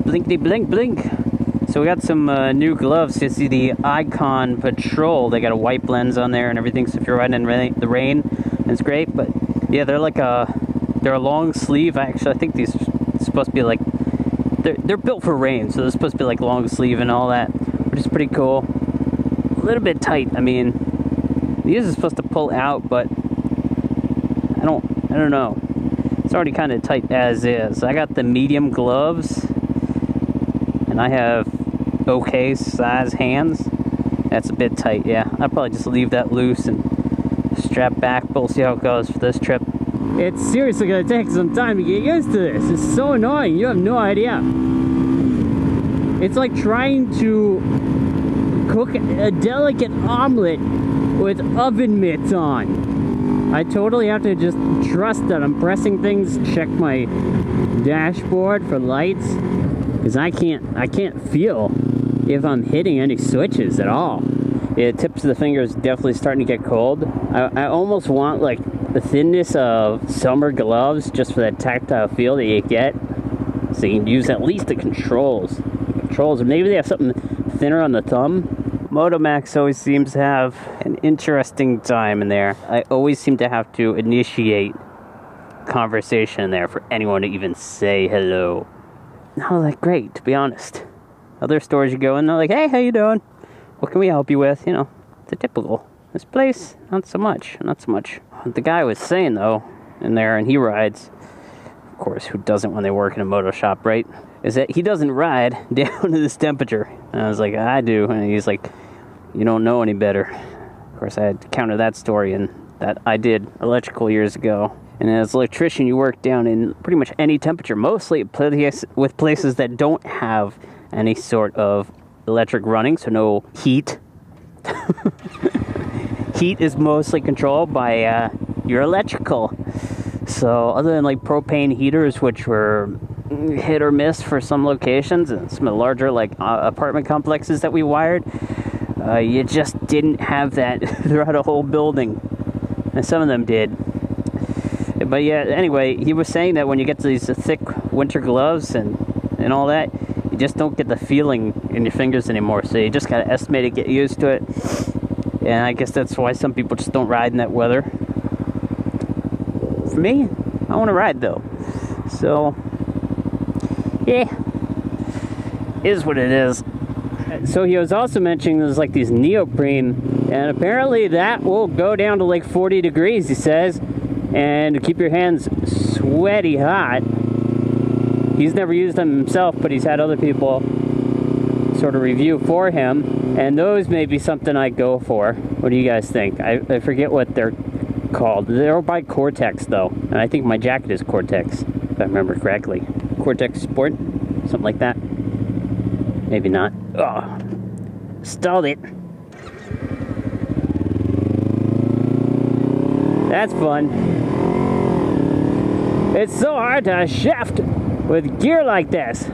Blinkety blink blink. So we got some new gloves. You see the Icon Patrol. They got a white lens on there and everything. So if you're riding in the rain, it's great. But yeah, they're like they're a long sleeve. Actually, I think these are supposed to be like they're built for rain. So they're supposed to be like long sleeve and all that, which is pretty cool. A little bit tight. I mean, these are supposed to pull out, but I don't know. It's already kind of tight as is. I got the medium gloves, and I have okay size hands. That's a bit tight, yeah. I'll probably just leave that loose and strap back. We'll see how it goes for this trip. It's seriously gonna take some time to get used to this. It's so annoying, you have no idea. It's like trying to cook a delicate omelet with oven mitts on. I totally have to just trust that I'm pressing things, check my dashboard for lights, because I can't feel if I'm hitting any switches at all. Yeah, the tips of the fingers definitely starting to get cold. I almost want like the thinness of summer gloves just for that tactile feel that you get, so you can use at least the controls. Or maybe they have something thinner on the thumb. MotoMax always seems to have an interesting time in there. I always seem to have to initiate conversation in there for anyone to even say hello. Not that great, to be honest. Other stores you go in, they're like, hey, how you doing? What can we help you with? You know, the typical. This place, not so much. What the guy was saying, though, in there, and he rides, of course, who doesn't when they work in a moto shop, right? Is that he doesn't ride down to this temperature. And I was like, I do. And he's like, you don't know any better. Of course, I had to counter that story, and that I did electrical years ago. And as an electrician, you work down in pretty much any temperature, mostly with places that don't have any sort of electric running, so no heat. Heat is mostly controlled by your electrical. So other than like propane heaters, which were hit or miss for some locations, and some of the larger like apartment complexes that we wired, you just didn't have that throughout a whole building. And some of them did. But yeah, anyway, he was saying that when you get to these thick winter gloves and all that, you just don't get the feeling in your fingers anymore. So you just gotta estimate it, get used to it. And I guess that's why some people just don't ride in that weather. For me, I want to ride though. So, yeah, is what it is. So he was also mentioning there's like these neoprene, and apparently that will go down to like 40 degrees, he says, and to keep your hands sweaty hot. He's never used them himself, but he's had other people sort of review for him, and those may be something I'd go for. What do you guys think? I forget what they're called. They're by Cortex though, and I think my jacket is Cortex, if I remember correctly. Cortex Sport, something like that. Maybe not. Oh, stalled it. That's fun. It's so hard to shift with gear like this.